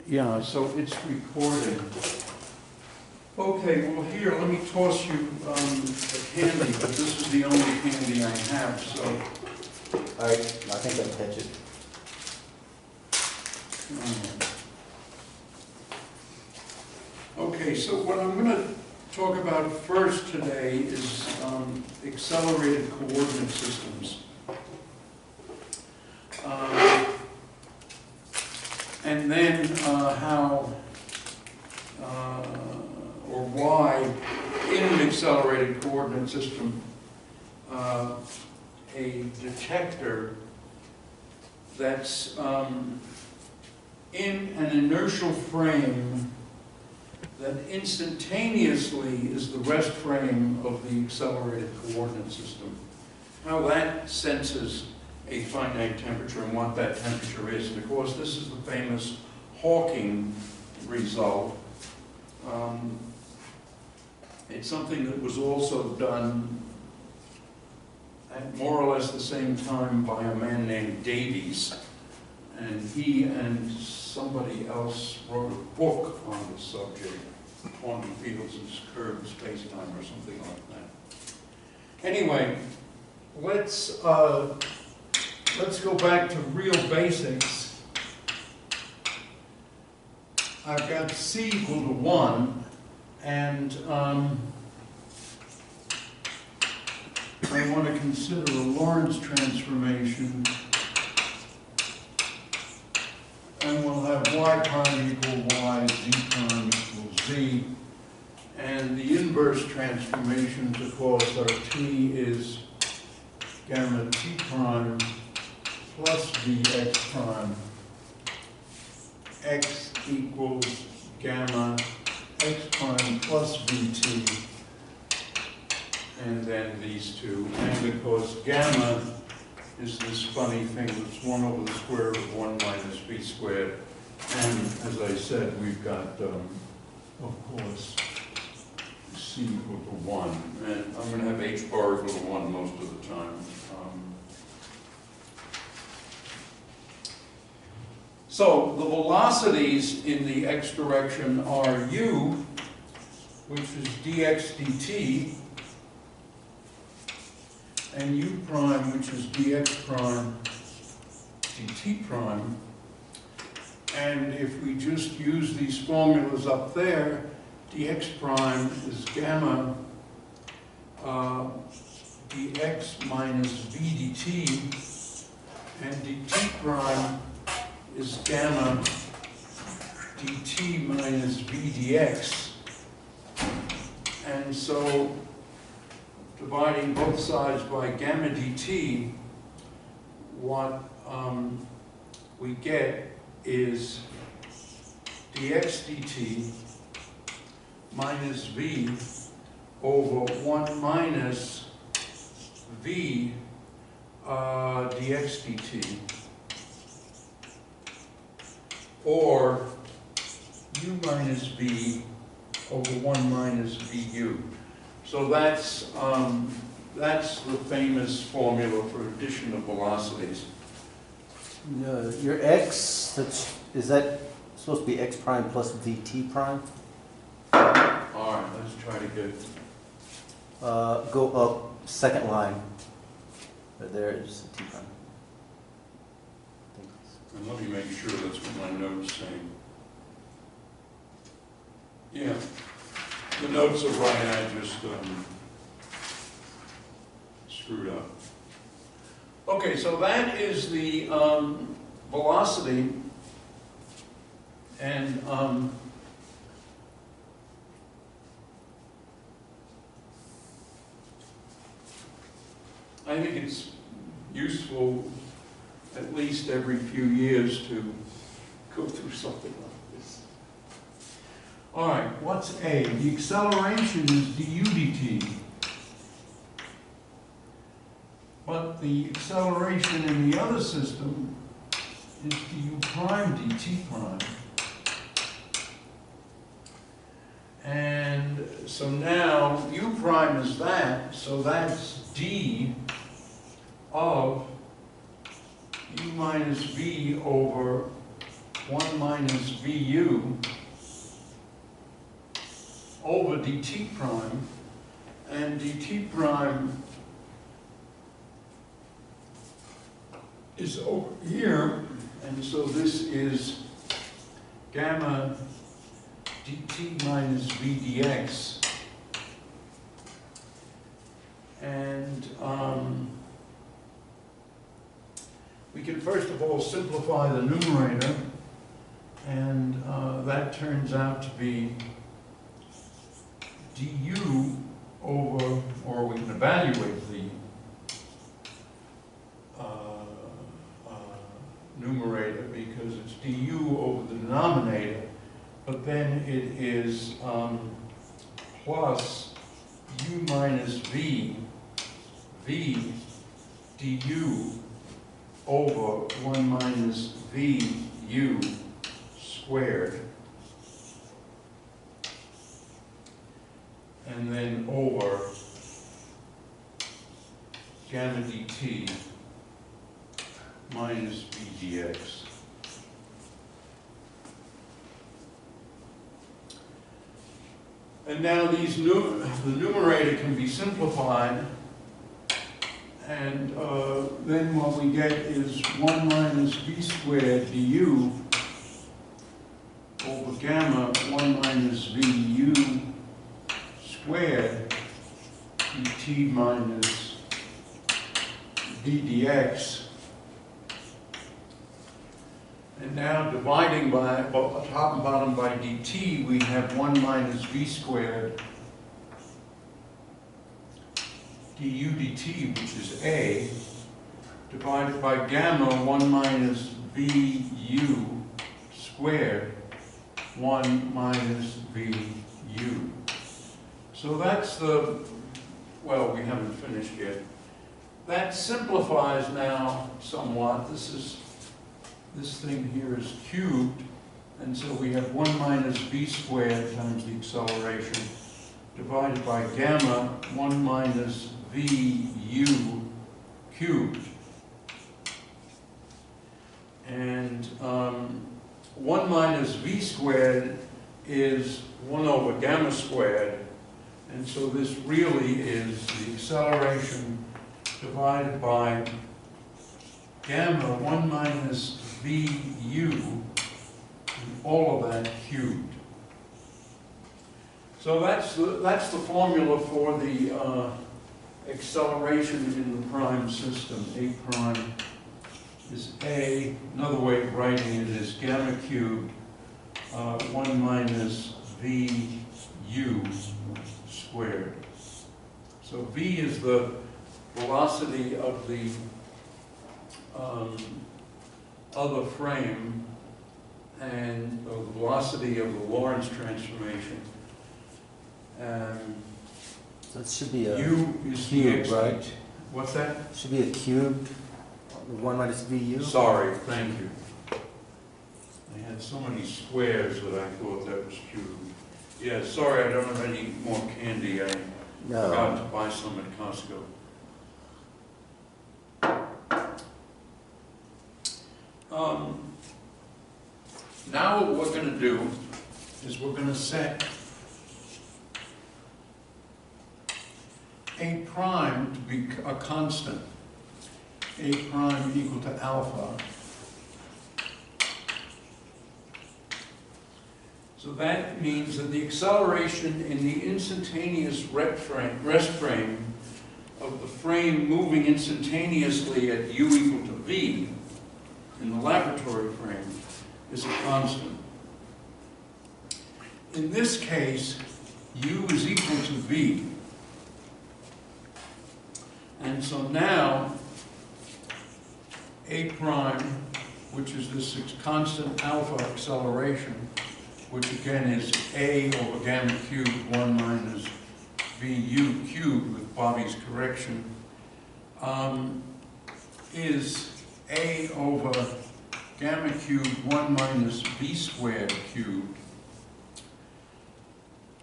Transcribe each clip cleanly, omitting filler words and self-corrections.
Yeah, so it's recording. Okay, well here, let me toss you a candy, but this is the only candy I have, so. All right, I think I can catch it. Okay, so what I'm going to talk about first today is accelerated coordinate systems. And then how or why in an accelerated coordinate system a detector that's in an inertial frame that instantaneously is the rest frame of the accelerated coordinate system, how that senses a finite temperature and what that temperature is. And of course, this is the famous Hawking result. It's something that was also done at more or less the same time by a man named Davies. And he and somebody else wrote a book on the subject, quantum fields and curved space-time or something like that. Anyway, let's go back to real basics. I've got C equal to 1, and I want to consider a Lorentz transformation, and we'll have y prime equal y, z prime equals z, and the inverse transformations, of course, are t is gamma t prime plus vx prime, x equals gamma x prime plus vt, and then these two. And of course, gamma is this funny thing that's 1 over the square root of 1 minus v squared. And as I said, we've got, of course, c equal to 1. And I'm going to have h bar equal to 1 most of the time. So the velocities in the x direction are u, which is dx dt, and u prime, which is dx prime dt prime. And if we just use these formulas up there, dx prime is gamma dx minus v dt, and dt prime is gamma dt minus v dx. And so dividing both sides by gamma dt, what we get is dx dt minus v over 1 minus v dx dt, or u minus v over 1 minus vu. So that's the famous formula for addition of velocities. Your x, is that supposed to be x prime plus vt prime? All right, let's try to get. Go up, second line. There is t prime. And let me make sure that's what my notes say. Yeah, the notes are right. I just screwed up. Okay, so that is the velocity, and I think it's useful at least every few years to go through something like this. All right, what's A? The acceleration is du dt. But the acceleration in the other system is du prime dt prime. And so now u prime is that, so that's d of u minus v over 1 minus VU over dt prime, and dt prime is over here, and so this is gamma dt minus v dx. And we can first of all simplify the numerator, and that turns out to be du over, or we can evaluate the numerator because it's du over the denominator, but then it is plus u minus v du over 1 minus vu squared, and then over gamma dt minus v dx. And now these the numerator can be simplified, and then what we get is 1 minus v squared du over gamma 1 minus vu squared dt minus v dx. And now dividing by top and bottom by dt, we have 1 minus v squared du dt, which is a, divided by gamma 1 minus vu squared 1 minus vu. So that's the, well, we haven't finished yet. That simplifies now somewhat. This thing here is cubed, and so we have 1 minus v squared times the acceleration divided by gamma 1 minus vu cubed. And 1 minus v squared is 1 over gamma squared, and so this really is the acceleration divided by gamma 1 minus vu, and all of that cubed. So that's the formula for the acceleration in the prime system. A prime is a. Another way of writing it is gamma cubed 1 minus vu squared. So v is the velocity of the other frame, and the velocity of the Lorentz transformation. So it should be a u is cube, the right? What's that? Should be a cube, 1 minus vu. Sorry, thank you. I had so many squares that I thought that was cubed. Yeah, sorry, I don't have any more candy. I forgot to buy some at Costco. Now what we're going to do is we're going to set A prime to be a constant, A prime equal to alpha. So that means that the acceleration in the instantaneous rest frame of the frame moving instantaneously at u equal to v in the laboratory frame is a constant. In this case, u is equal to v. And so now, A prime, which is this constant alpha acceleration, which again is A over gamma cubed 1 minus vu cubed with Bobby's correction, is A over gamma cubed 1 minus v squared cubed.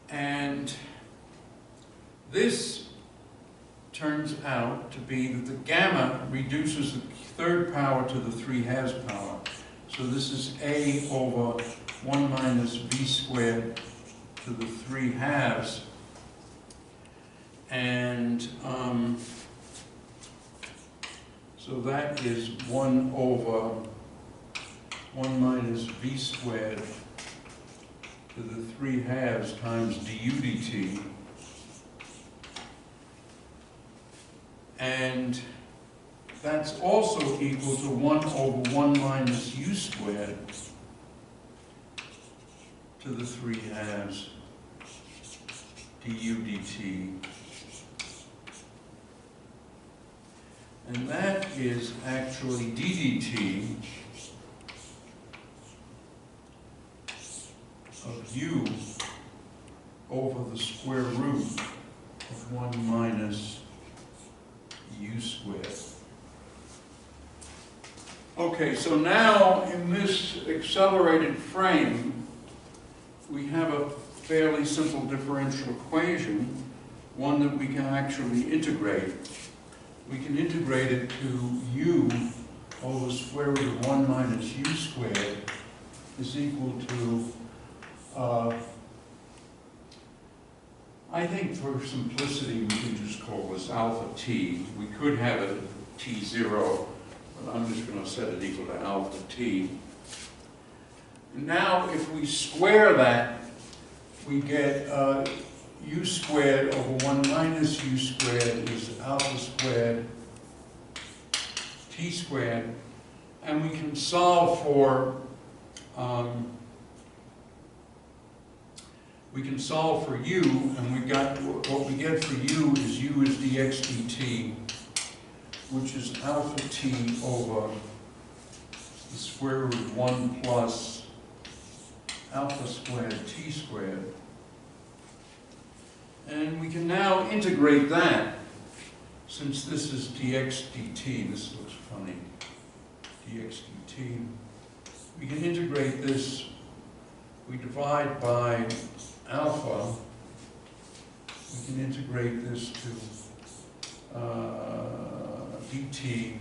And this turns out to be that the gamma reduces the third power to the 3/2 power. So this is a over 1 minus v squared to the 3/2. And so that is 1 over 1 minus v squared to the 3/2 times du dt. And that's also equal to 1 over 1 minus u squared to the 3/2 du dt. And that is actually ddt of u over the square root of 1 minus u squared. Okay, so now in this accelerated frame, we have a fairly simple differential equation, one that we can actually integrate. We can integrate it to u over square root of 1 minus u squared is equal to, I think for simplicity we can just call this alpha t. We could have it at t0, but I'm just going to set it equal to alpha t. And now if we square that, we get u squared over 1 minus u squared is alpha squared t squared, and we can solve for u, and we got what we get for u is dx dt, which is alpha t over the square root of 1 plus alpha squared t squared. And we can now integrate that, since this is dx dt, this looks funny, dx dt. We can integrate this, we divide by alpha, we can integrate this to dt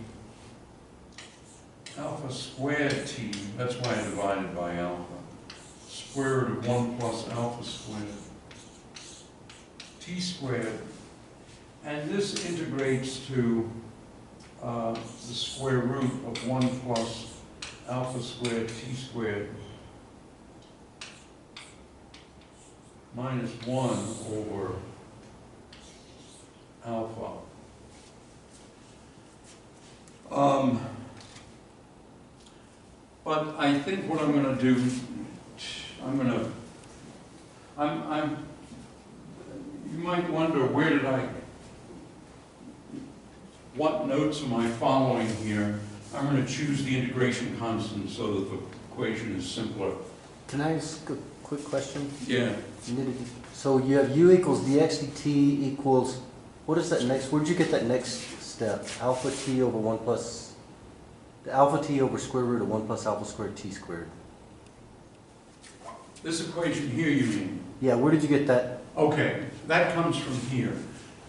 alpha squared t, that's why I divided by alpha, square root of 1 plus alpha squared t squared, and this integrates to the square root of 1 plus alpha squared t squared minus 1 over alpha. But I think what I'm going to do, you might wonder, what notes am I following here? I'm going to choose the integration constant so that the equation is simpler. Can I ask a quick question? Yeah. So you have u equals dx dt equals, what is that next, where'd you get that next step? Alpha t over 1 plus, the alpha t over square root of 1 plus alpha squared t squared. This equation here, you mean? Yeah, where did you get that? Okay, that comes from here.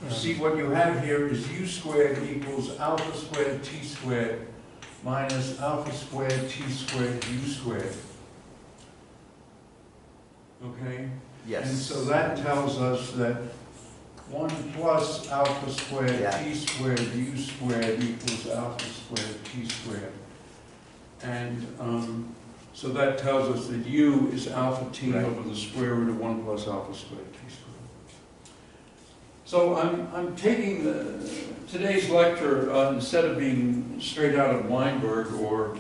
You see, what you have here is u squared equals alpha squared t squared minus alpha squared t squared u squared. Okay? Yes. And so that tells us that 1 plus alpha squared t squared u squared equals alpha squared t squared. And so that tells us that u is alpha t over the square root of 1 plus alpha squared t squared. So I'm taking today's lecture, instead of being straight out of Weinberg or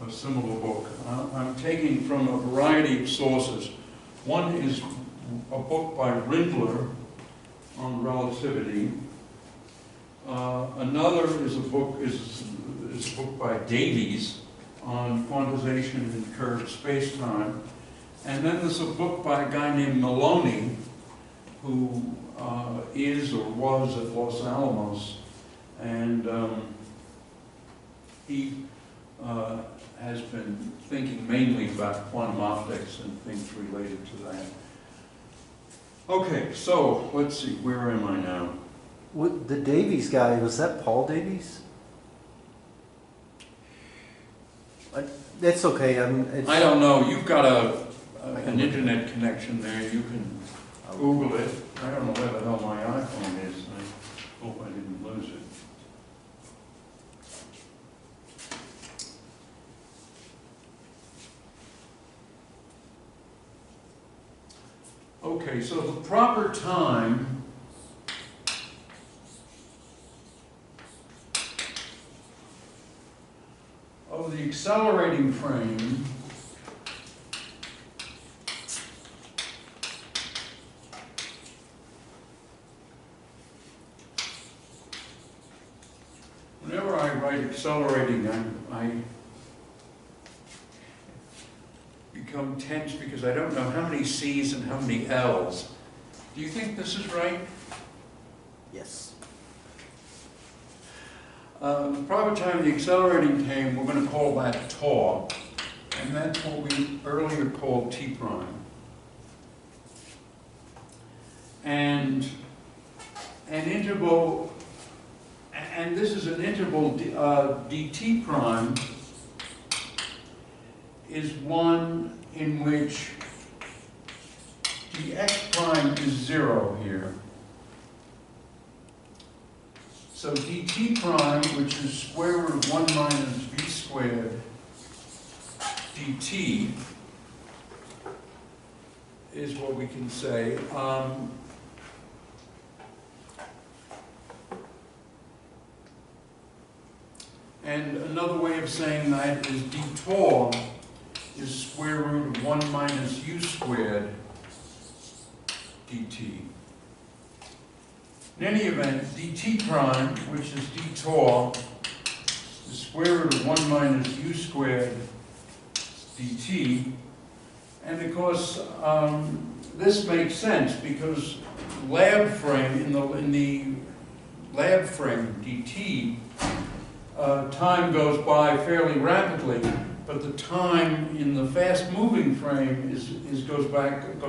a similar book, I'm taking from a variety of sources. One is a book by Rindler on relativity. Another is a book by Davies on quantization in curved space-time. And then there's a book by a guy named Maloney, who is or was at Los Alamos, and he has been thinking mainly about quantum optics and things related to that. Okay, so let's see, where am I now? What, the Davies guy, was that Paul Davies? It's okay, I mean, it's. I don't know, you've got an internet connection there, you can Google it. I don't know where the hell my iPhone is, I hope I didn't lose it. Okay, so the proper time of the accelerating frame whenever I write accelerating, I become tense because I don't know how many C's and how many L's. Do you think this is right? Yes. The proper time of the accelerating time, we're going to call that tau, and that's what we earlier called T prime. And an interval, and this is an interval dt prime, is one in which dx prime is 0 here. So dt prime, which is square root of 1 minus v squared dt, is what we can say. And another way of saying that is d tau is square root of 1 minus u squared dt. In any event, dt prime, which is d tau, is square root of 1 minus u squared dt. And of course, this makes sense because lab frame, in the lab frame dt, time goes by fairly rapidly, but the time in the fast-moving frame goes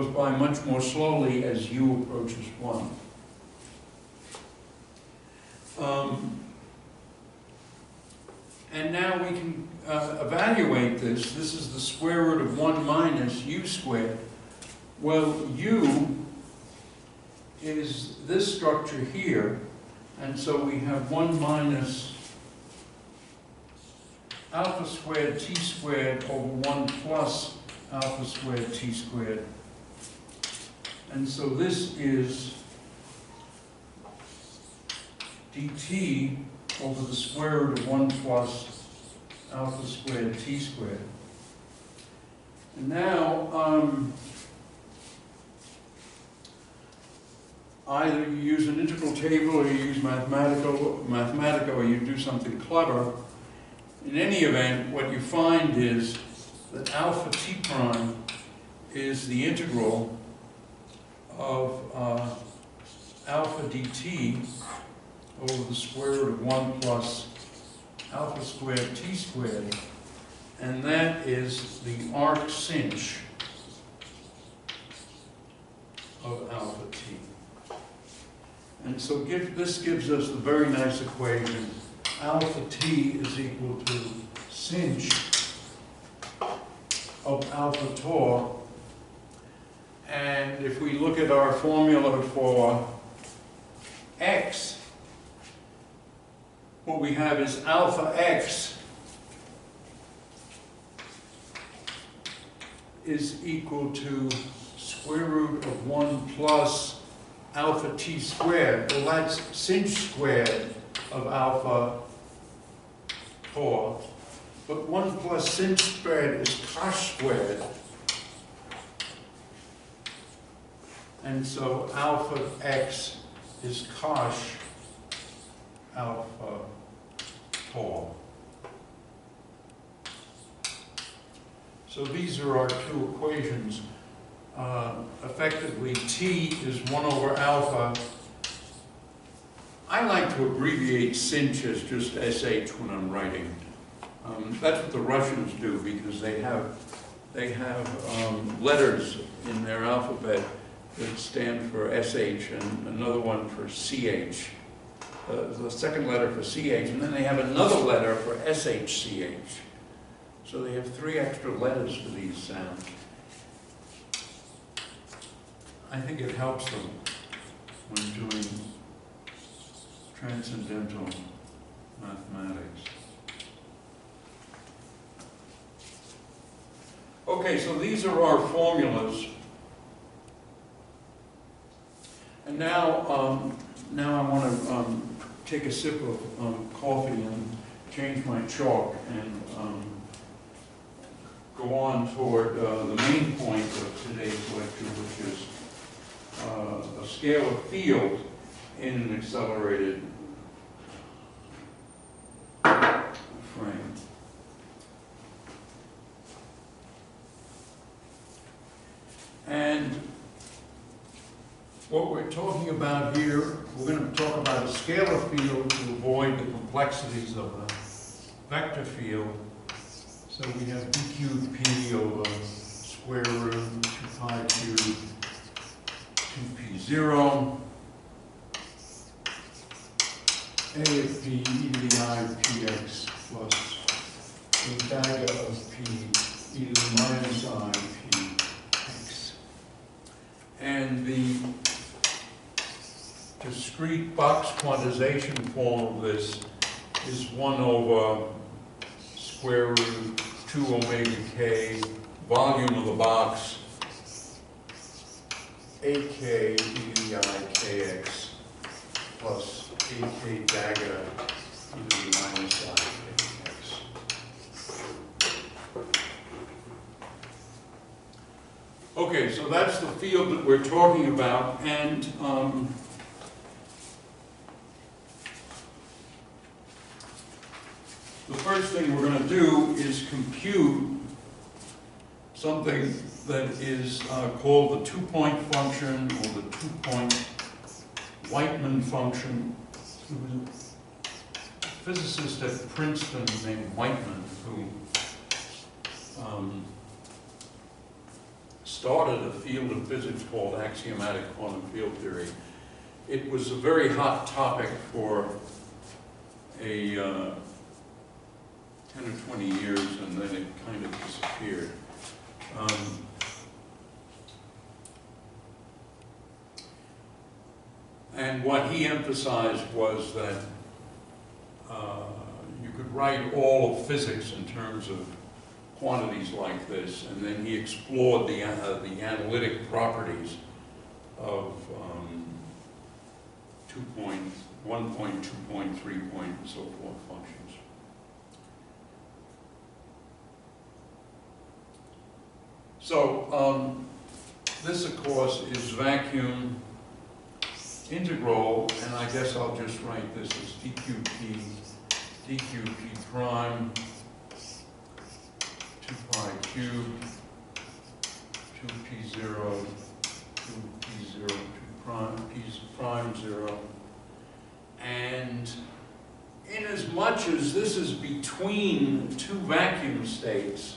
by much more slowly as u approaches 1. And now we can evaluate this. This is the square root of 1 minus u squared. Well, u is this structure here, and so we have 1 minus alpha squared t squared over 1 plus alpha squared t squared. And so this is dt over the square root of 1 plus alpha squared t squared. And now, either you use an integral table or you use Mathematica or you do something clever. In any event, what you find is that alpha t prime is the integral of alpha dt over the square root of 1 plus alpha squared t squared, and that is the arc sinh of alpha t. And so this gives us the very nice equation. Alpha t is equal to sinh of alpha tau. And if we look at our formula for x, what we have is alpha x is equal to square root of 1 plus alpha t squared. Well, that's sinh squared of alpha tau. But 1 plus sinh squared is cosh squared. And so alpha x is cosh alpha tau. So these are our two equations. Effectively, t is 1 over alpha. I like to abbreviate sinh as just sh when I'm writing. That's what the Russians do because they have letters in their alphabet that stand for sh and another one for ch. The second letter for ch, and then they have another letter for shch. So they have 3 extra letters for these sounds. I think it helps them when doing transcendental mathematics. Okay, so these are our formulas. And now I want to take a sip of coffee and change my chalk and go on toward the main point of today's lecture, which is a scalar field in an accelerated frame. And what we're talking about here, we're going to talk about a scalar field to avoid the complexities of a vector field. So we have d cubed p over square root 2 pi cubed 2p0 a of p e to the I of px plus a dagger of p e to the minus I of px. And the discrete box quantization form of this is 1 over square root 2 omega k, volume of the box, ak e to the I kx plus ak dagger e to the minus I kx. Okay, so that's the field that we're talking about, and the first thing we're going to do is compute something that is called the 2-point function, or the 2-point Whiteman function. There was a physicist at Princeton named Whiteman who started a field of physics called axiomatic quantum field theory. It was a very hot topic for a 10 or 20 years, and then it kind of disappeared. And what he emphasized was that you could write all of physics in terms of quantities like this, and then he explored the analytic properties of 2-point, 1-point, 2-point, 3-point, and so forth functions. So this, of course, is vacuum integral, and I guess I'll just write this as dqp prime 2 pi cubed 2p0 2p0 2 prime p prime 0, and in as much as this is between 2 vacuum states.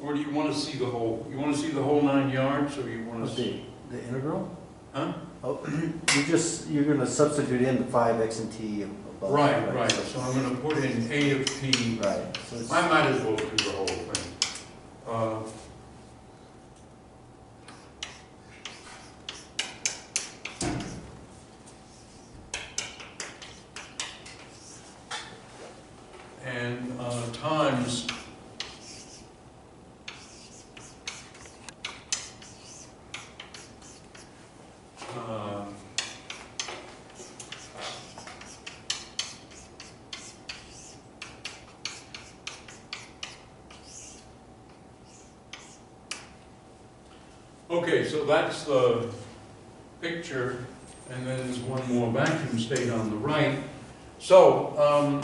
Or do you want to see the whole? You want to see the whole 9 yards, or you want to see the integral? Huh? Oh, you're going to substitute in the 5x and t above. Right, right. So I'm going to put in a of p. Right. So I might as well do the whole thing. And times okay, so that's the picture, and then there's one more vacuum state on the right. So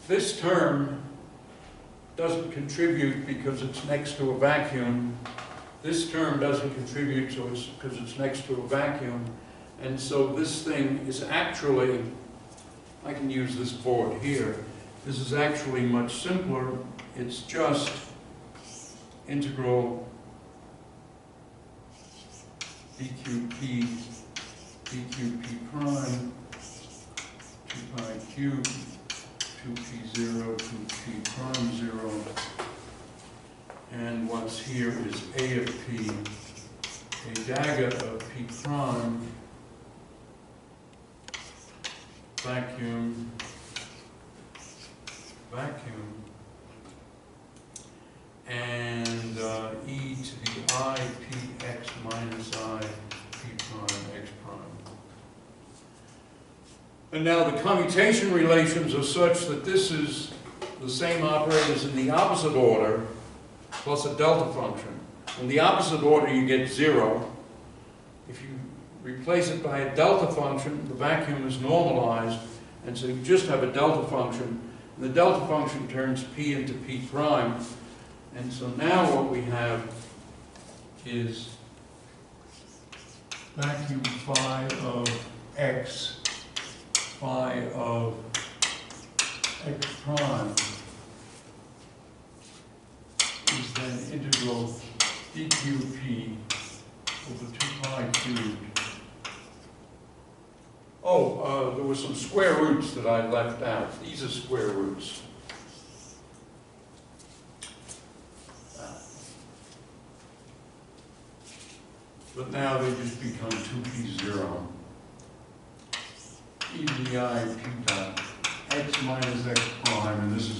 this term doesn't contribute because it's next to a vacuum. This term doesn't contribute so it's because it's next to a vacuum. And so this thing is actually, I can use this board here, this is actually much simpler. It's just integral dqp prime 2 pi cubed 2p0, 2p prime 0, and what's here is A of p, a dagger of p prime, vacuum, vacuum, and e to the I px minus I p prime x prime. And now the commutation relations are such that this is the same operators in the opposite order plus a delta function. In the opposite order you get 0. If you replace it by a delta function, the vacuum is normalized, and so you just have a delta function. And the delta function turns p into p prime. And so now what we have is vacuum phi of x, phi of x prime is then integral dqp over 2 pi cubed. Oh, there were some square roots that I left out. These are square roots. But now they just become 2p0. E to the I p dot x minus x prime, and these are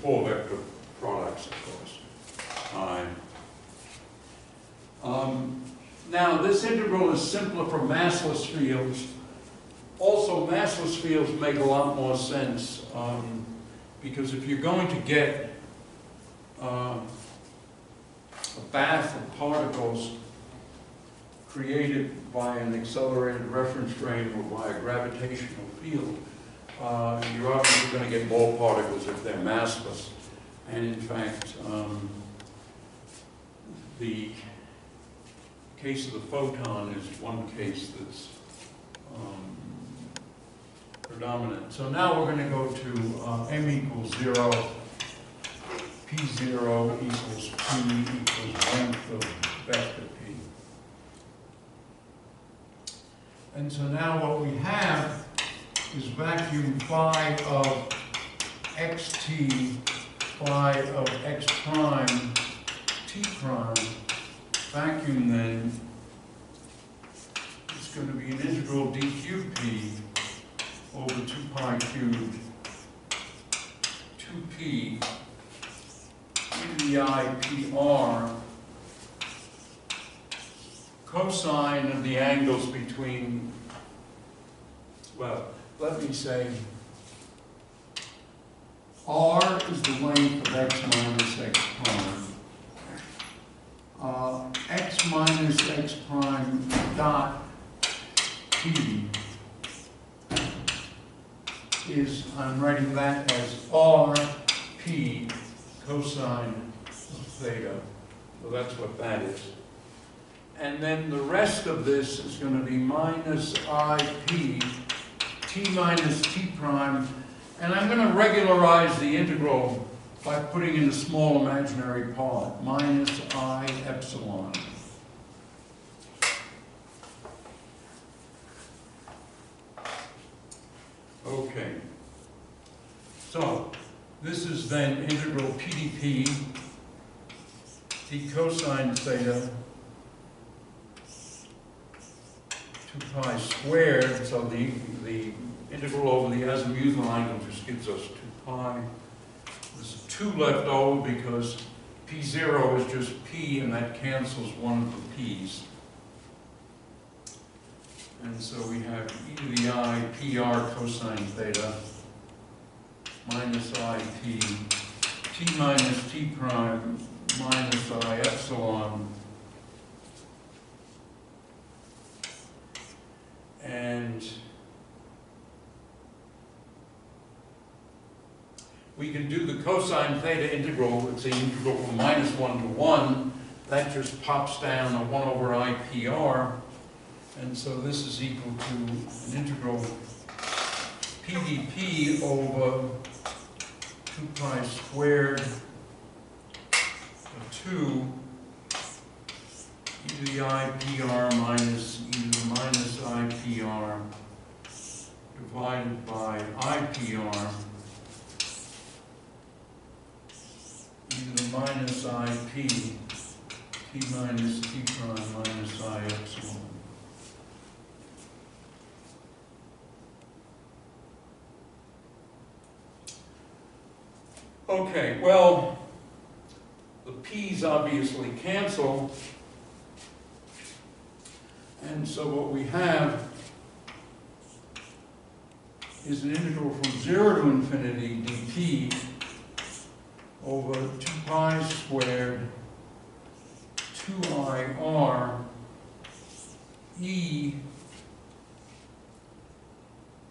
4 vector products, of course. Now this integral is simpler for massless fields. Also, massless fields make a lot more sense because if you're going to get a bath of particles created by an accelerated reference frame or by a gravitational field, you're obviously going to get more particles if they're massless. And in fact, the case of the photon is one case that's predominant. So now we're going to go to m equals 0, p0 equals p equals length of vector p. And so now what we have is vacuum phi of xt, phi of x prime, t prime. Vacuum then is going to be an integral dqp over 2 pi cubed 2p e to the I pr cosine of the angles between, well, let me say r is the length of x minus x prime. X minus x prime dot p is, I'm writing that as r p cosine of theta. So that's what that is. And then the rest of this is going to be minus ip t minus t prime. And I'm going to regularize the integral by putting in a small imaginary part, minus I epsilon. Okay. So, this is then integral PdP, d cosine theta, 2 pi squared, so the integral over the azimuthal angle just gives us 2 pi. There's 2 left over because p0 is just p, and that cancels one of the p's. And so we have e to the I pr cosine theta minus I t, t minus t prime minus I epsilon. And we can do the cosine theta integral. It's the integral from -1 to 1. That just pops down a 1 over IPR. And so this is equal to an integral PdP over 2 pi squared of 2 e to the IPR minus e to the minus IPR divided by IPR minus IP, t minus t prime minus I epsilon. Okay, well, the p's obviously cancel, and so what we have is an integral from 0 to infinity dt over 2 pi squared 2ir e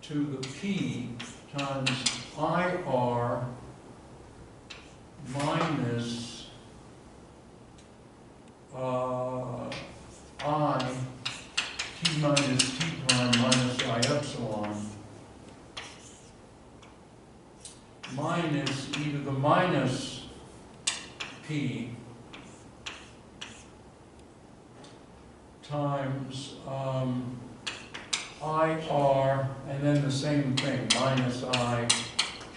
to the p times ir minus I t minus t prime minus I epsilon minus e to the minus p times IR, and then the same thing, minus I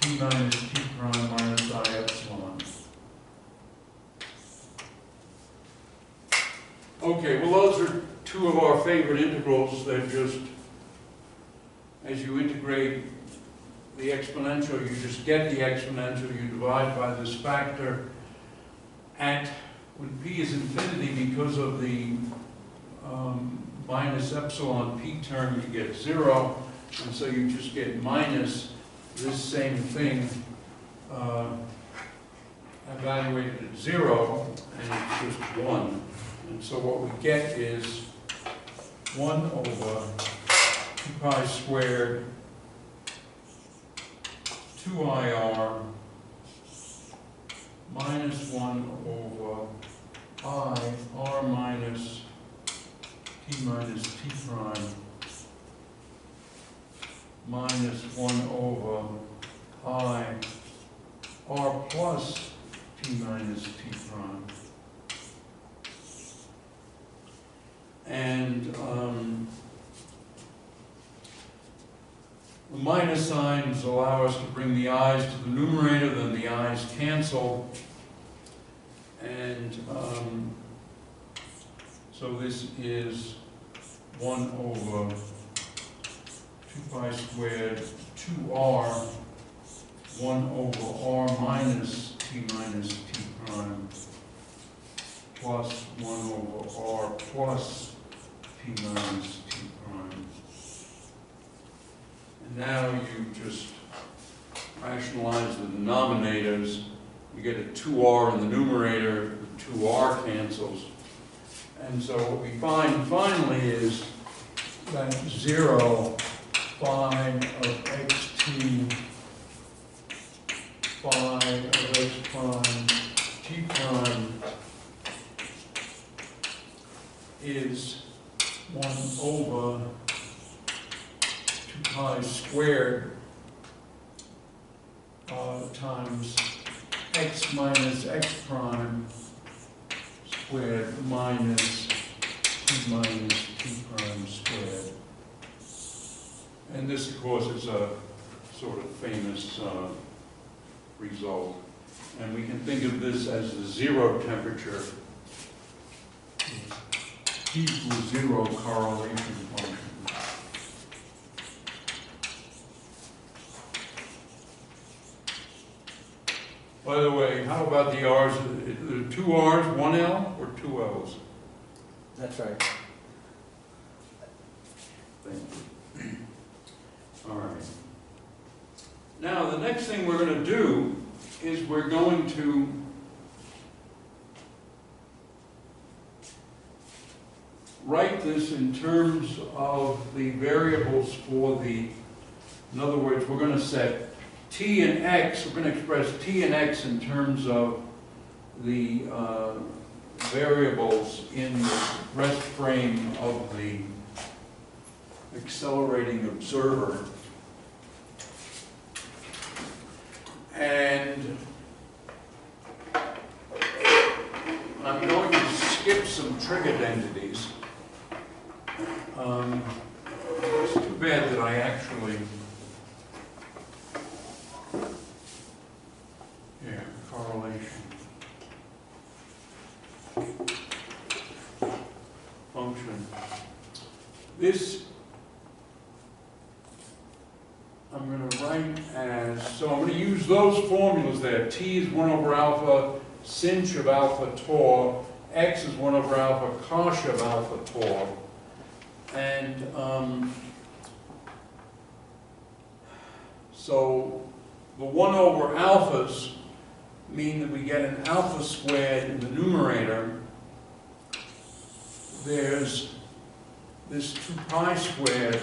t minus t prime minus I epsilon. Okay, well those are two of our favorite integrals that just, as you integrate the exponential, you just get the exponential, you divide by this factor. At, when p is infinity, because of the minus epsilon p term, you get 0, and so you just get minus this same thing evaluated at 0, and it's just 1. And so what we get is 1 over 2 pi squared 2ir minus 1 over I r minus t minus t prime minus 1 over I r plus t minus t prime. And the minus signs allow us to bring the i's to the numerator, then the i's cancel. And so this is 1 over 2 pi squared 2r, 1 over r minus t prime, plus 1 over r plus t minus t prime. And now you just rationalize the denominators. You get a 2r in the numerator, the 2r cancels. And so what we find finally is that 0 phi of xt phi of x prime t prime is 1 over 2 pi squared times x minus x prime squared minus t minus t prime squared. And this, of course, is a sort of famous result. And we can think of this as the 0 temperature, t equals 0 correlation function. By the way, how about the R's? Are there 2 R's, 1 L, or 2 L's? That's right. Thank you. All right. Now, the next thing we're going to do is we're going to write this in terms of the variables for the, in other words, we're going to set t and x, we're going to express t and x in terms of the variables in the rest frame of the accelerating observer. And I'm going to skip some trig identities. It's too bad that I actually, correlation. function. This I'm going to write as, so I'm going to use those formulas there. T is 1 over alpha sinh of alpha tor. X is 1 over alpha cosh of alpha tor. And so the 1 over alphas mean that we get an alpha squared in the numerator. There's this 2 pi squared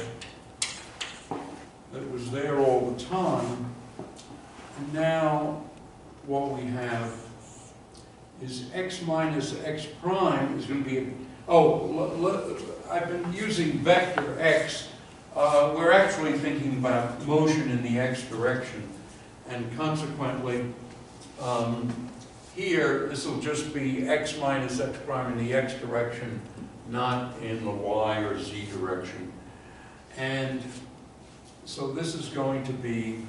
that was there all the time. And now what we have is x minus x prime is going to be, I've been using vector x. We're actually thinking about motion in the x direction. And consequently, here, this will just be x minus x prime in the x direction, not in the y or z direction. And so this is going to be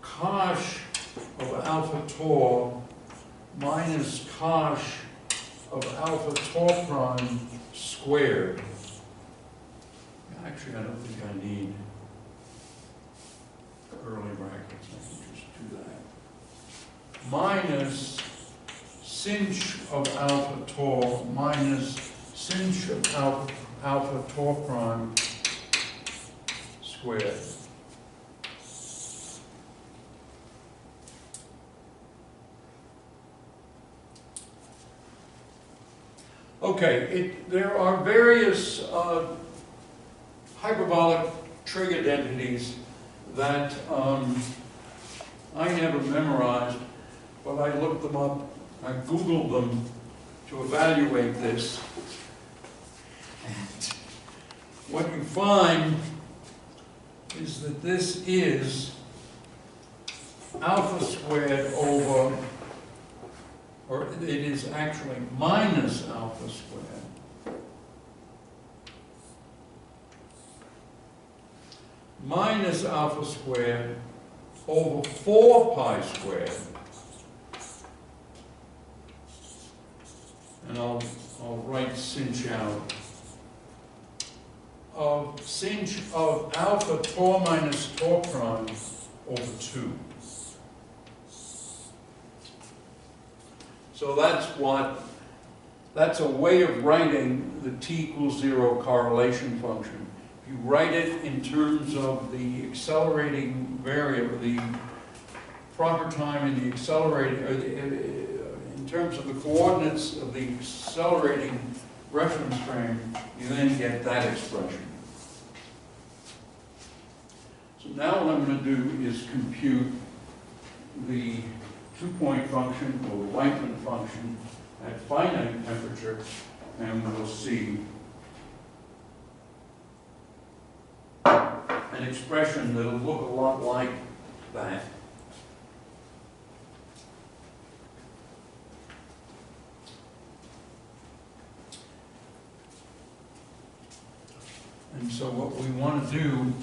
cosh of alpha tor minus cosh of alpha tor prime squared. Actually, I don't think I need early brackets. I can just do that. Minus sinh of alpha tor minus sinh of alpha tor prime squared. Okay, there are various hyperbolic trig identities that I never memorized, but I looked them up, I Googled them to evaluate this. And what you find is that this is alpha squared over, or it is actually minus alpha squared minus alpha squared over 4 pi squared. And I'll write sinh out. Of sinh of alpha tor minus tor prime over 2. So that's a way of writing the t equals 0 correlation function. You write it in terms of the accelerating variable, the proper time in the accelerating, or in terms of the coordinates of the accelerating reference frame, you then get that expression. So now what I'm going to do is compute the 2-point function, or the Whiteman function, at finite temperature, and we'll see an expression that'll look a lot like that. And so what we want to do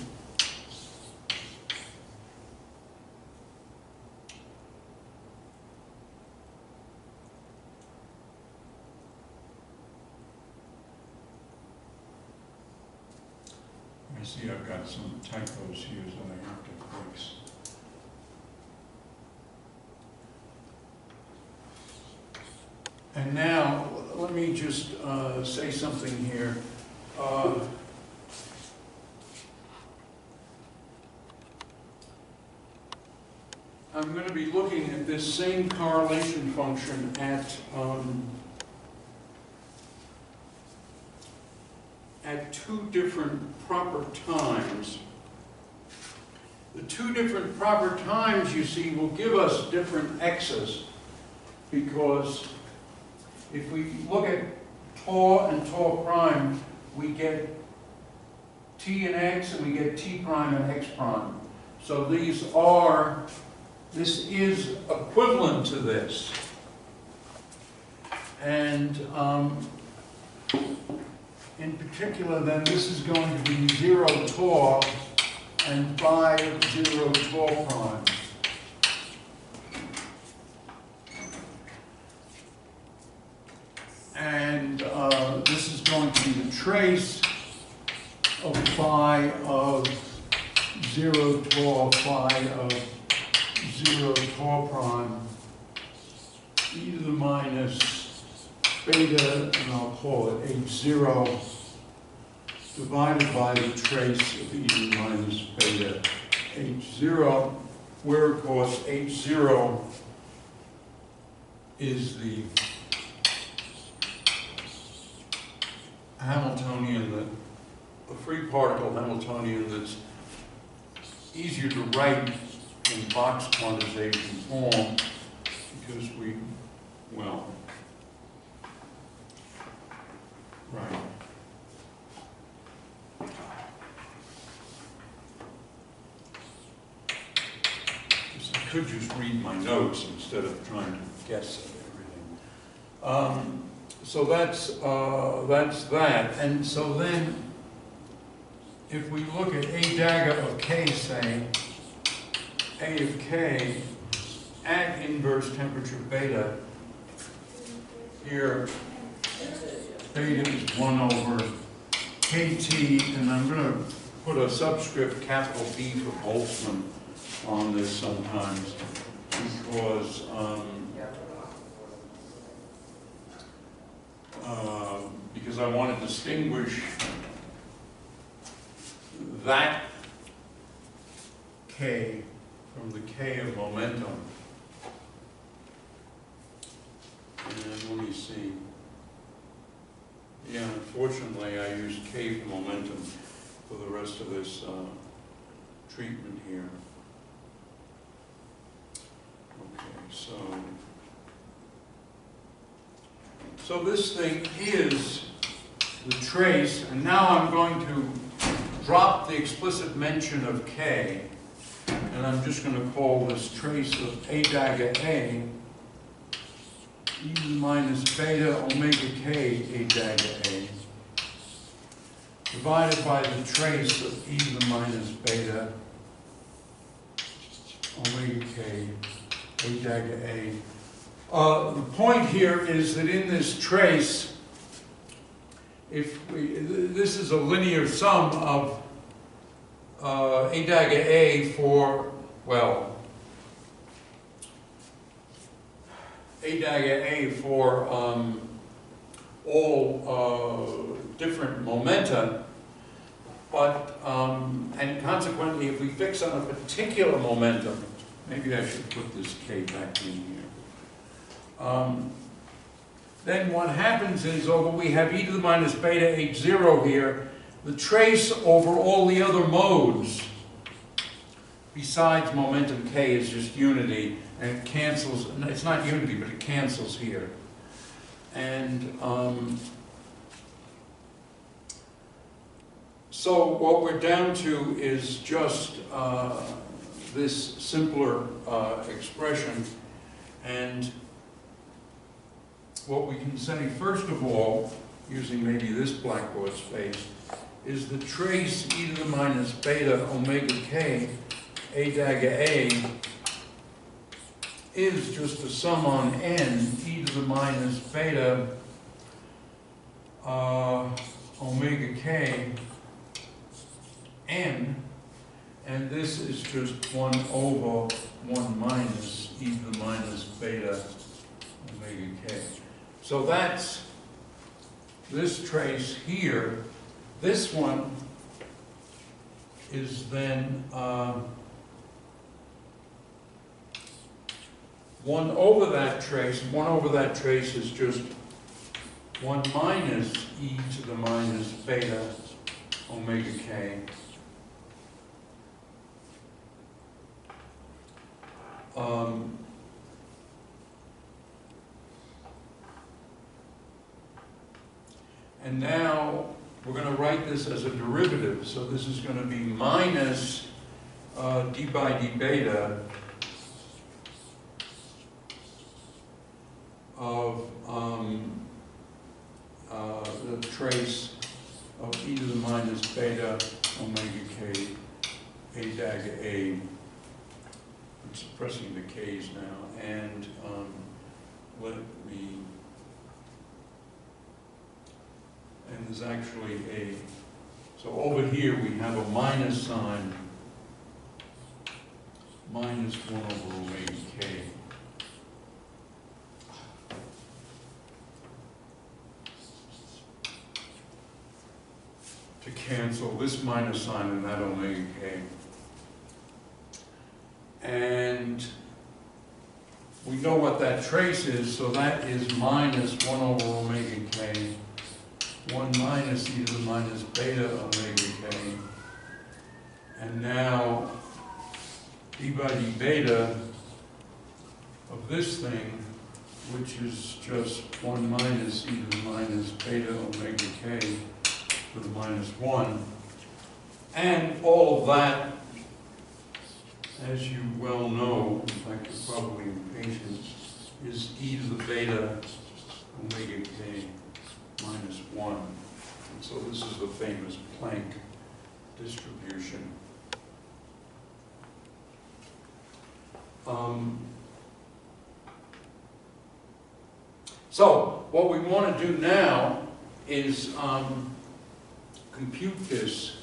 see, I've got some typos here that I have to fix. And now, let me just say something here. I'm going to be looking at this same correlation function at 2 different proper times. The 2 different proper times, you see, will give us different x's, because if we look at tor and tor prime, we get t and x, and we get t prime and x prime. So this is equivalent to this. And in particular, then, this is going to be 0 tor and 5 0 tor prime. And this is going to be the trace of phi of 0 tau phi of 0 tau prime e to the minus beta, and I'll call it H0, divided by the trace of e to the minus beta H0, where of course H0 is the Hamiltonian, the free particle Hamiltonian that's easier to write in box quantization form because well, right. I could just read my notes instead of trying to guess at everything. So that's that. And so then, if we look at A dagger of K, say, A of K at inverse temperature beta, here beta is 1 over KT, and I'm going to put a subscript capital B for Boltzmann on this sometimes, because I want to distinguish that K from the K of momentum. And let me see. Yeah, unfortunately, I used K for momentum for the rest of this treatment here. Okay, so this thing is the trace, and now I'm going to drop the explicit mention of K, and I'm just going to call this trace of A dagger A e to the minus beta omega K A dagger A, divided by the trace of e to the minus beta omega K A dagger A. The point here is that in this trace, this is a linear sum of A dagger A for, well, A dagger A for all different momenta, but, and consequently, if we fix on a particular momentum, maybe I should put this K back in here. Then what happens is, although we have e to the minus beta H0 here, the trace over all the other modes besides momentum K is just unity, and it cancels. It's not unity, but it cancels here. And so what we're down to is just this simpler expression. And what we can say, first of all, using maybe this blackboard space, is the trace e to the minus beta omega K A dagger A is just a sum on n e to the minus beta omega K n, and this is just 1 over 1 minus e to the minus beta omega K. So that's this trace here. This one is then 1 over that trace. 1 over that trace is just 1 minus e to the minus beta omega K. And now we're going to write this as a derivative. So this is going to be minus d by d beta of the trace of e to the minus beta omega K A dagger A. I'm suppressing the K's now, and let me is actually a, so over here we have a minus sign, minus 1 over omega k. To cancel this minus sign and that omega k. And we know what that trace is, so that is minus 1 over omega k, 1 minus e to the minus beta omega k. And now d by d beta of this thing, which is just 1 minus e to the minus beta omega k to the minus 1. And all of that, as you well know, in fact you're probably impatient, is e to the beta omega k minus 1. And so this is the famous Planck distribution. So what we want to do now is compute this.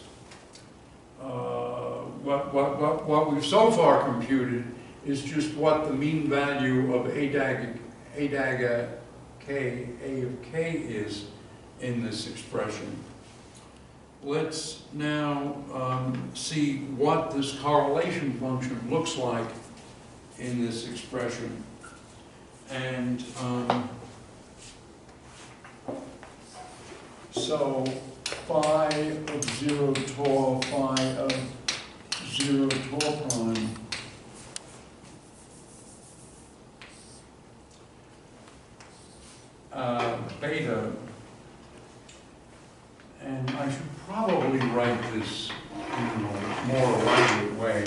What we've so far computed is just what the mean value of a dagger k, a of k is in this expression. Let's now see what this correlation function looks like in this expression. And so phi of 0 tau, phi of 0 tau prime beta, and I should probably write this in a more elaborate way.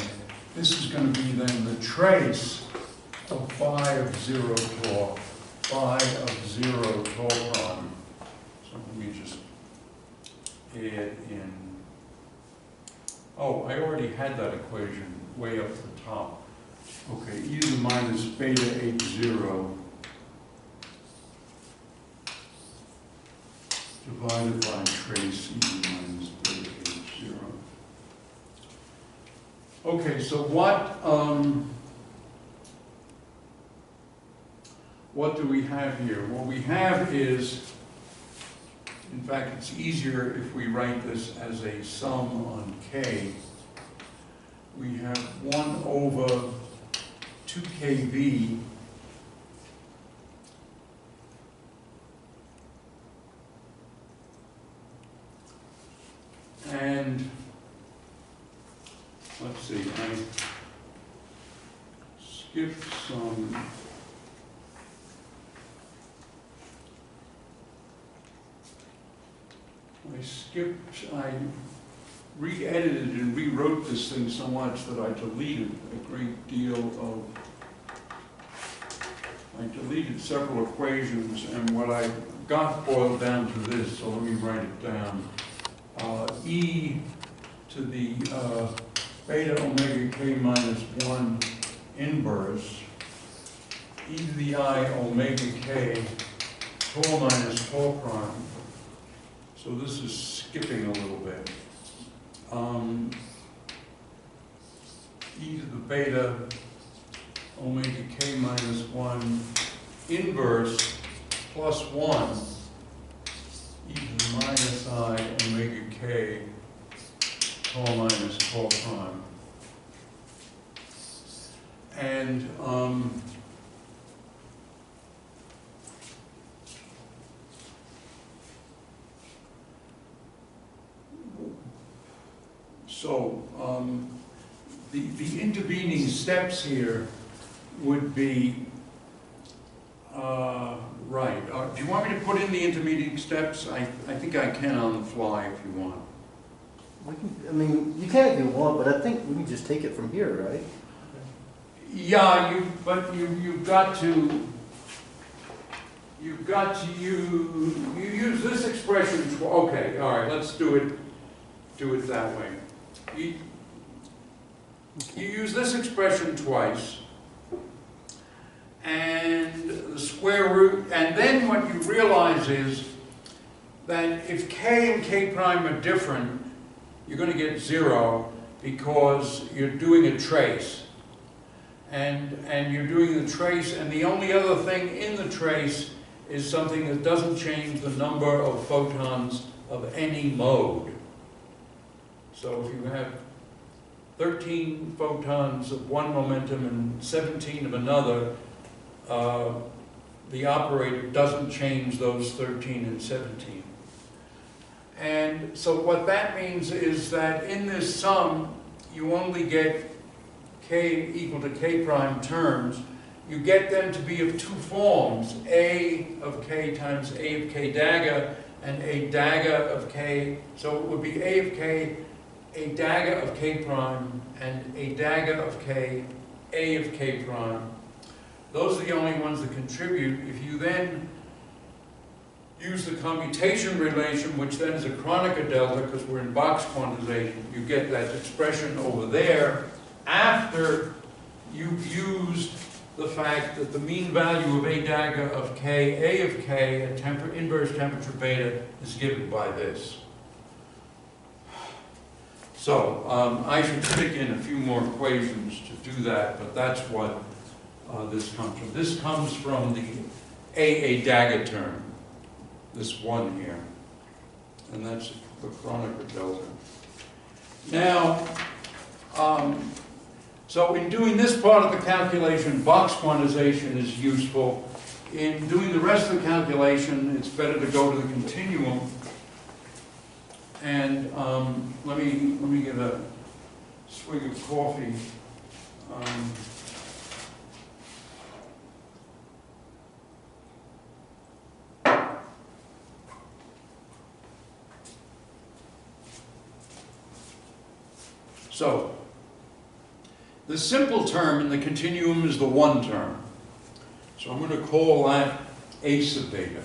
This is going to be then the trace of phi of 0 tau, phi of 0 tau prime. So let me just add in. Oh, I already had that equation way up the top. Okay, e to the minus beta h0 divided by trace e to the minus beta h0. Okay, so what do we have here? What we have is, in fact, it's easier if we write this as a sum on k. We have 1 over 2kv and let's see, I skipped some. I re-edited and rewrote this thing so much that I deleted a great deal of, I deleted several equations, and what I got boiled down to this, so let me write it down. E to the beta omega k minus 1 inverse, e to the I omega k tau minus tau prime. So this is skipping a little bit. E to the beta omega k minus 1 inverse plus 1 e to the minus I omega k tau minus tau prime. And so the intervening steps here would be right. Do you want me to put in the intermediate steps? I think I can on the fly if you want. We can, I mean, you can if you want, but I think we can just take it from here, right? Yeah, you've got to use this expression. Okay, all right. Let's do it that way. You use this expression twice, and the square root, and then what you realize is then if k and k prime are different, you're going to get 0 because you're doing a trace. And you're doing the trace, and the only other thing in the trace is something that doesn't change the number of photons of any mode. So if you have 13 photons of one momentum and 17 of another, the operator doesn't change those 13 and 17. And so what that means is that in this sum, you only get k equal to k prime terms. You get them to be of two forms, a of k times a of k dagger, and a dagger of k. So it would be a of k, a dagger of k prime, and a dagger of k, a of k prime. Those are the only ones that contribute. If you then use the commutation relation, which then is a Kronecker delta, because we're in box quantization, you get that expression over there after you've used the fact that the mean value of a dagger of k, a of k, at inverse temperature beta is given by this. So I should stick in a few more equations to do that, but that's what this comes from. This comes from the a dagger term, this one here, and that's the Kronecker delta. Now, so in doing this part of the calculation, box quantization is useful. In doing the rest of the calculation, it's better to go to the continuum. And let me get a swig of coffee. So, the simple term in the continuum is the one term. So I'm going to call that a sub beta.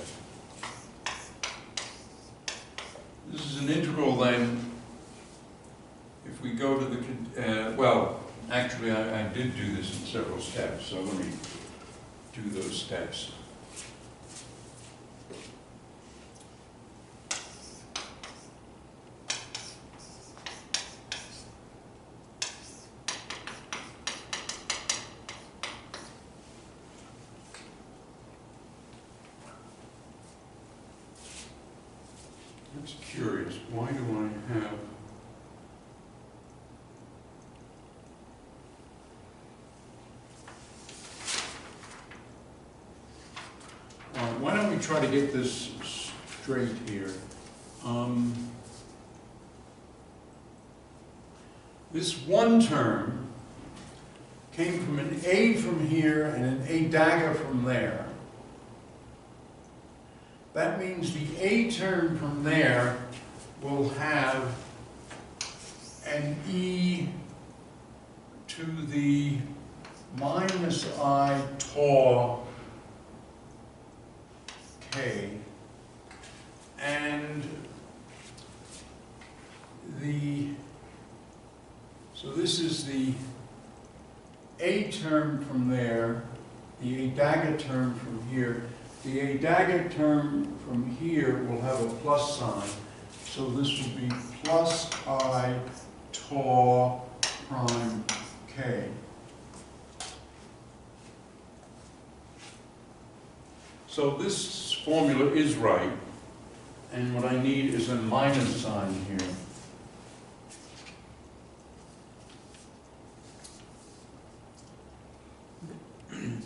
This is an integral then. If we go to the, well, actually I did do this in several steps, so let me do those steps. That's curious. Why do I have... why don't we try to get this straight here? This one term came from an A from here and an A dagger from there. That means the A term from there will have an e to the minus I tau k, and so this is the A term from there, the A dagger term from here. The A dagger term from here will have a plus sign, so this will be plus I tau prime k. So this formula is right, and what I need is a minus sign here.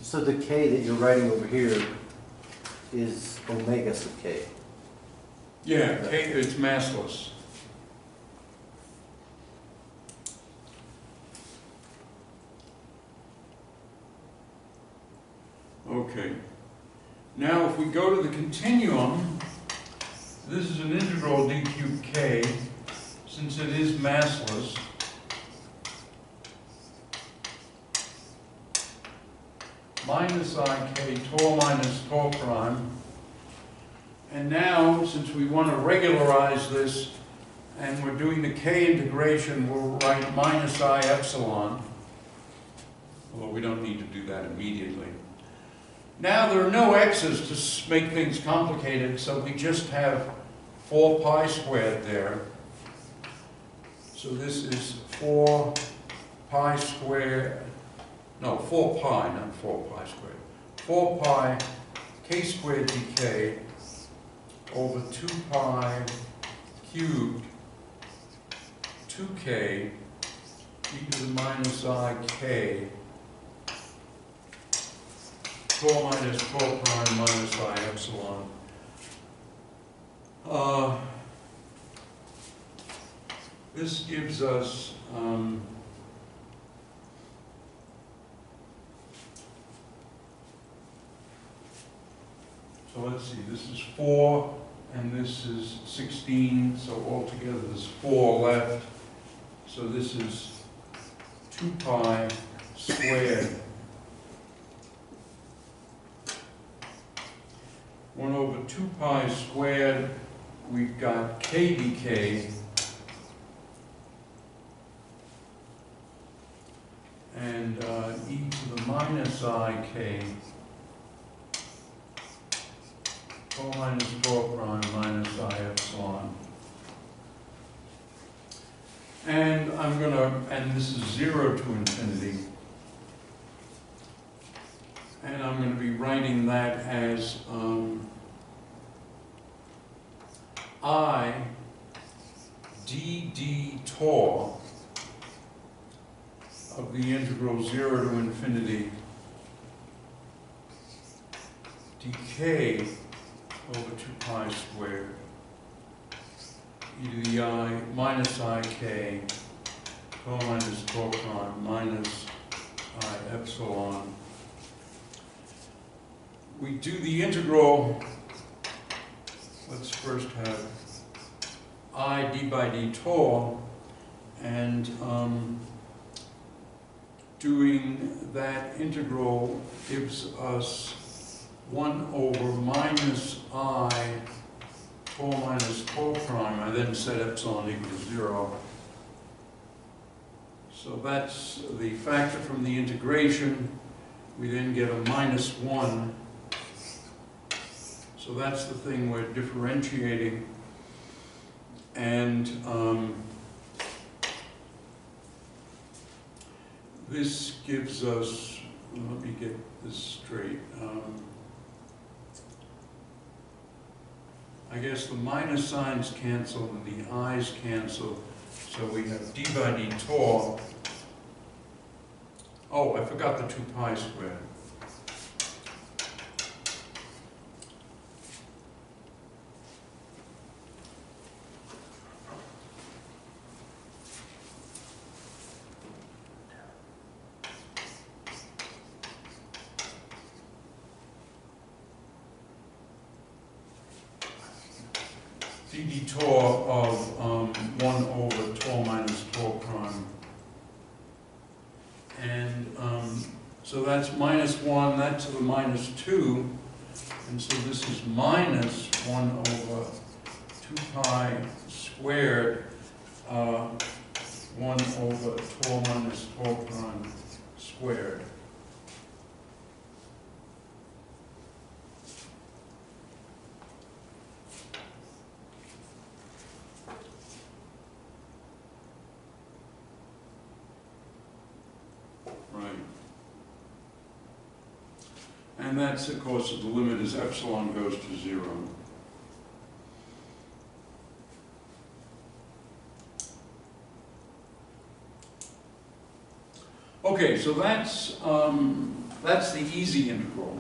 So the k that you're writing over here is omega sub k. Yeah, k, it's massless. Okay. Now if we go to the continuum, this is an integral d cubed k, since it is massless. Minus I k, tau minus tau prime. And now, since we want to regularize this, and we're doing the k integration, we'll write minus I epsilon. Although we don't need to do that immediately. Now there are no x's to make things complicated, so we just have 4 pi squared there. So this is 4 pi squared, no, 4 pi, not 4 pi squared. 4 pi k squared dk over 2 pi cubed 2k e to the minus I k 4 minus 4 prime minus I epsilon. This gives us so let's see, this is 4 and this is 16, so altogether there's 4 left. So this is 2 pi squared 1 over 2 pi squared, we've got k dk, and e to the minus I k, 4 minus 4 prime minus I epsilon. And I'm going to, and this is 0 to infinity. And I'm going to be writing that as I dd tau of the integral 0 to infinity dk over 2 pi squared e to the I minus I k tau minus tau prime minus I epsilon. We do the integral, let's first have I d by d tau, and doing that integral gives us 1 over minus I tau minus tau prime. I then set epsilon equal to 0. So that's the factor from the integration. We then get a minus 1. So that's the thing we're differentiating. And this gives us, let me get this straight. I guess the minus signs cancel and the i's cancel. So we have d by d tau. Oh, I forgot the 2 pi squared. dd tau of 1 over tau minus tau prime. And so that's minus 1, that to the minus 2. And so this is minus 1 over 2 pi squared, 1 over tau minus tau prime squared. And that's, of course, the limit as epsilon goes to 0. Okay, so that's the easy integral.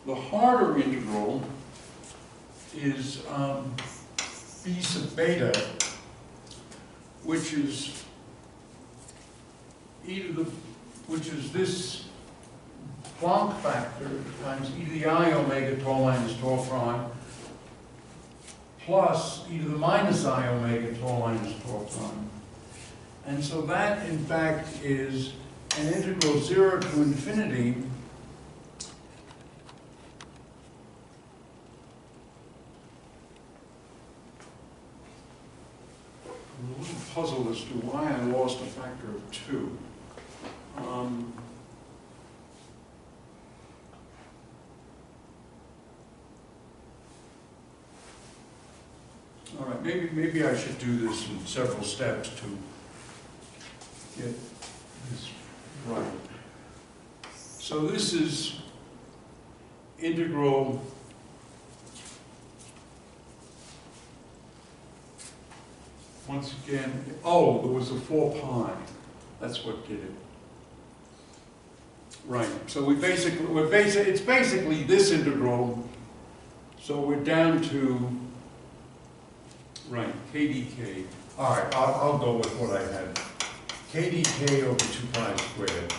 The harder integral is b sub beta, which is which is this Planck factor times e to the I omega tau minus tau prime plus e to the minus I omega tau minus tau prime. And so that, in fact, is an integral 0 to infinity I'm a little puzzled as to why I lost a factor of 2. All right, maybe I should do this in several steps to get this right. So this is integral once again, oh, there was a 4 pi. That's what did it. Right, so it's basically this integral. So we're down to, right, kdk. All right, I'll go with what I had. Kdk over 2 pi squared.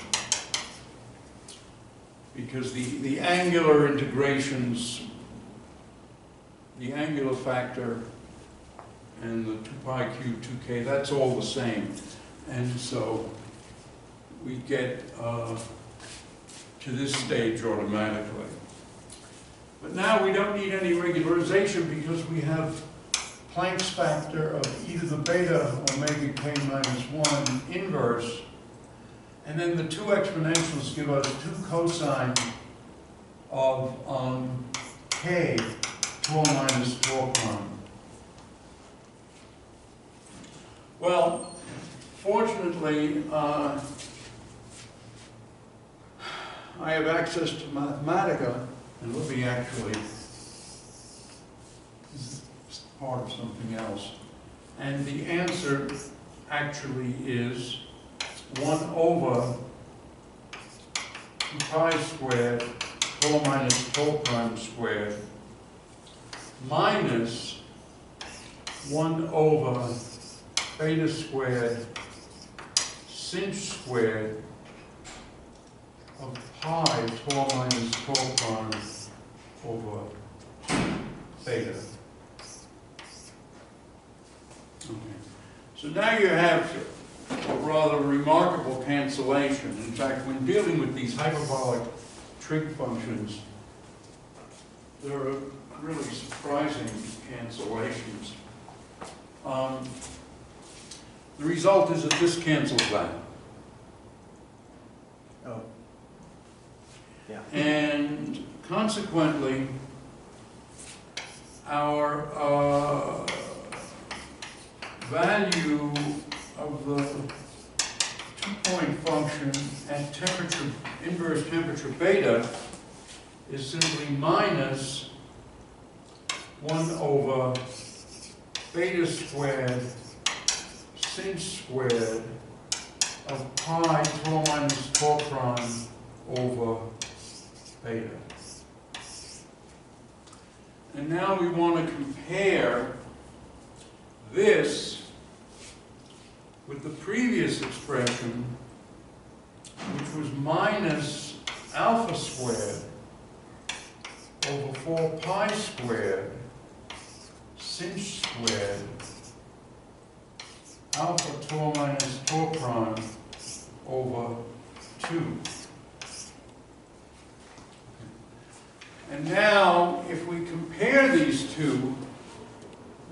Because the angular integrations, the angular factor and the 2 pi cubed 2k, that's all the same. And so we get to this stage automatically. But now we don't need any regularization because we have Planck's factor of e to the beta omega k minus 1 inverse. And then the 2 exponentials give us 2 cosine of k, 12 minus 12 prime. Well, fortunately, I have access to Mathematica, and let me actually, this is part of something else. And the answer actually is 1 over 2 pi squared, 12 minus 12 prime squared, minus 1 over beta squared, sinh squared of pi 12 minus 12 prime over beta. Okay. So now you have a rather remarkable cancellation. In fact, when dealing with these hyperbolic trig functions, there are really surprising cancellations. The result is that this cancels that. Oh. Yeah. And consequently, our value of the 2-point function at temperature, inverse temperature beta is simply minus 1 over beta squared sinh squared of pi 12 minus 12 prime over beta. And now we want to compare this with the previous expression, which was minus alpha squared over 4 pi squared sinh squared alpha 12 minus 12 prime over 2. And now, if we compare these two,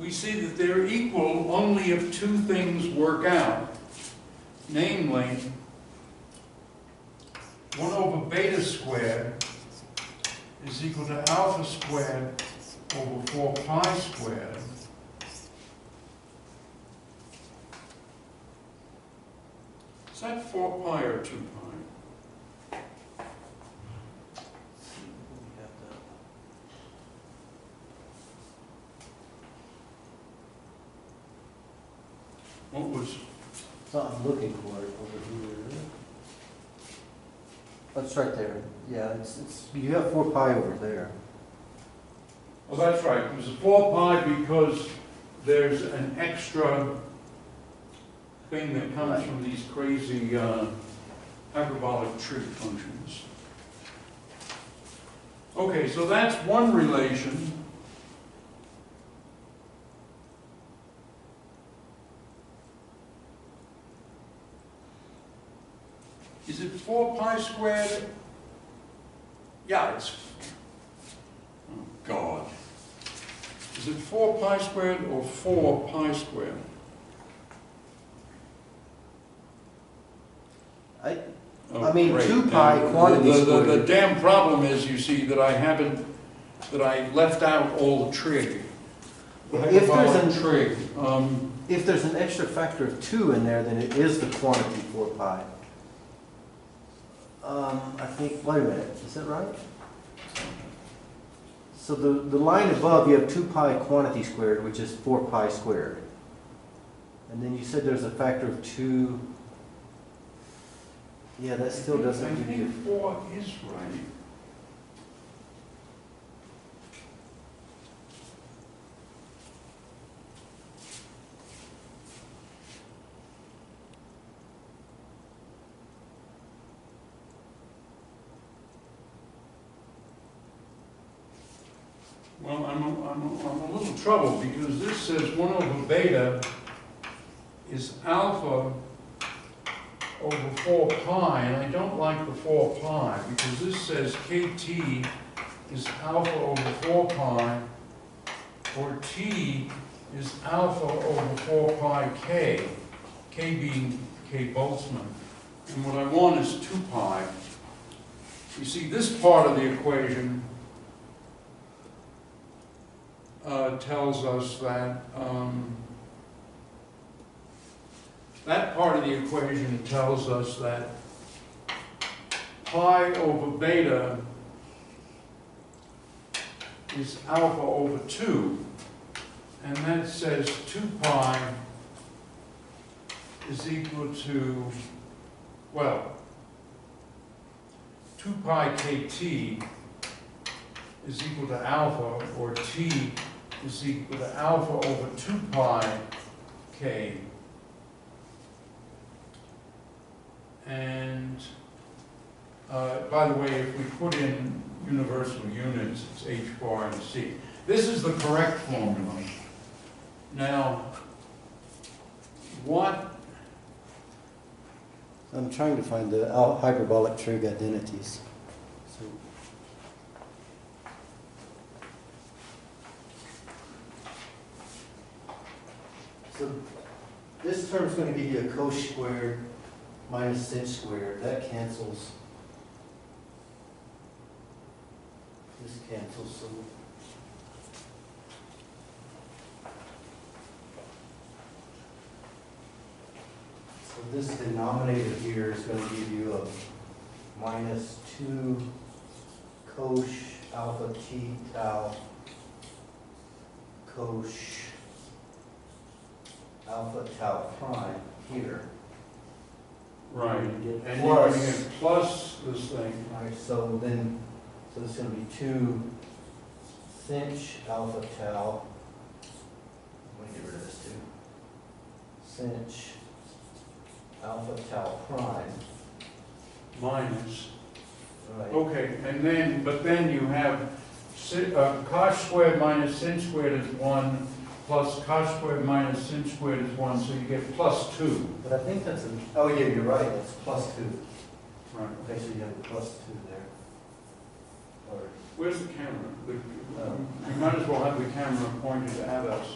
we see that they're equal only if 2 things work out. Namely, 1 over beta squared is equal to alpha squared over 4 pi squared. Is that 4 pi or 2 pi? What was? So I'm looking for it over here. Oh, it's right there. Yeah, it's you have 4 pi over there. Oh, that's right. It was a 4 pi because there's an extra thing that comes from these crazy hyperbolic trig functions. Okay, so that's one relation. Is it 4 pi squared? Yeah, it's, oh God. Is it 4 pi squared or 4 pi squared? I mean, great. 2 pi quantity squared. The damn problem is, you see, that I left out all the trig. If there's hyperbolic an, trig. if there's an extra factor of 2 in there, then it is the quantity 4 pi. I think, wait a minute, is that right? So the line above, you have 2 pi quantity squared, which is 4 pi squared. And then you said there's a factor of 2. Yeah, that still doesn't give you. I think 4 is right. Well, I'm a little troubled because this says 1 over beta is alpha over 4 pi, and I don't like the 4 pi because this says kt is alpha over 4 pi, or t is alpha over 4 pi k, k being k Boltzmann. And what I want is 2 pi. You see, this part of the equation tells us that that part of the equation tells us that pi over beta is alpha over 2, and that says 2 pi is equal to, well, 2 pi kt is equal to alpha, or t is equal to alpha over 2 pi k. And by the way, if we put in universal units, it's h bar and c. This is the correct formula. Now, what? I'm trying to find the hyperbolic trig identities. So this term's going to give you a cosh squared minus sinh squared. That cancels. This cancels. So this denominator here is going to give you a minus 2 cosh alpha t tau cosh alpha tau prime here. Right. And And plus, you're going to plus this thing. Alright, so then, so this is going to be 2 sinh alpha tau. Let me get rid of this too. Sinh alpha tau prime. Minus. Right. Okay, and then, but then you have cosh squared minus sinh squared is 1, plus cosh squared minus sinh squared is 1, so you get plus 2. But I think that's a, oh yeah, you're right, that's plus 2. Right. Okay, so you have a plus 2 there. Or, Where's the camera? We might as well have the camera pointed at us.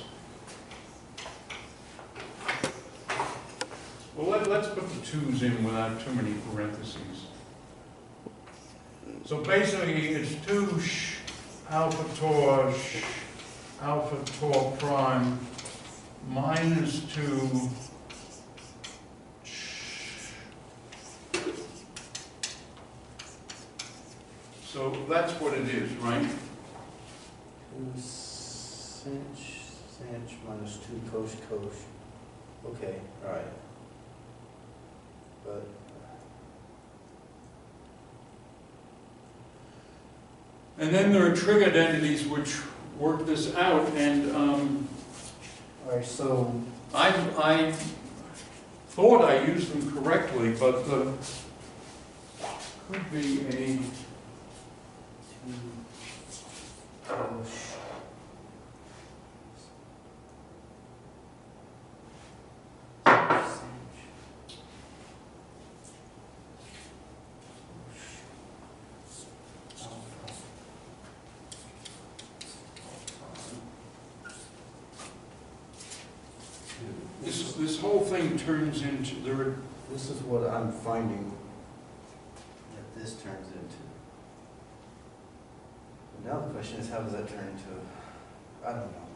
Well, let's put the 2's in without too many parentheses. So basically, it's 2 alpha tor prime minus 2 So that's what it is, right? 2 sinh minus 2 cosh. Okay, alright. But And then there are trig identities which work this out, and alright, so I thought I used them correctly, but could be a 2 cosh. this whole thing turns into This is what I'm finding that this turns into. But now the question is, how does that turn into? I don't know.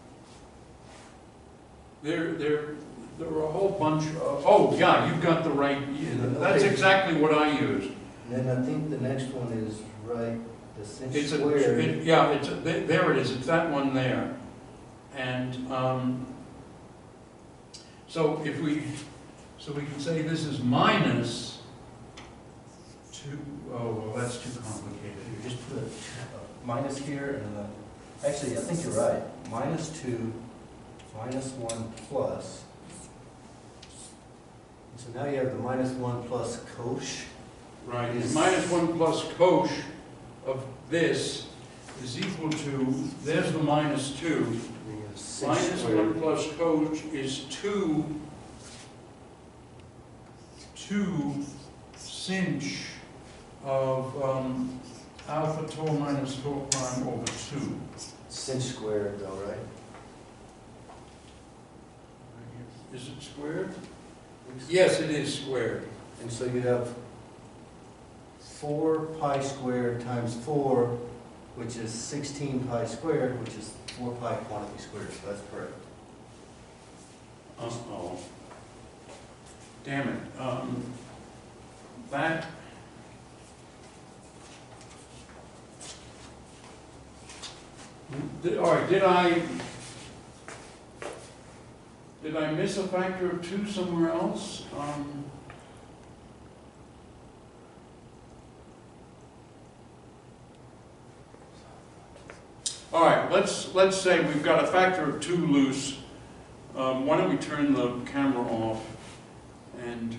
There were a whole bunch of, oh, yeah, you've got the right, that's exactly what I used. And then I think the next one is right, the sinh It's squared. yeah, there it is, it's that one there. And so we can say this is minus 2, oh, well, that's too complicated. You just put minus here, and actually, I think you're right. Minus 2, minus 1 plus. So now you have the minus 1 plus cosh. Right, minus 1 plus cosh of this is equal to, there's the minus 2. Minus 1 plus cosh is 2 sinh of alpha tau minus tau prime over 2. Sinh squared, though, right? Is it squared? Yes, it is squared. And so you have 4 pi squared times 4, which is 16 pi squared, which is 4 pi quantity squared, so that's correct. Uh-oh. Damn it. That... All right, did I miss a factor of 2 somewhere else? All right, let's say we've got a factor of 2 loose. Why don't we turn the camera off and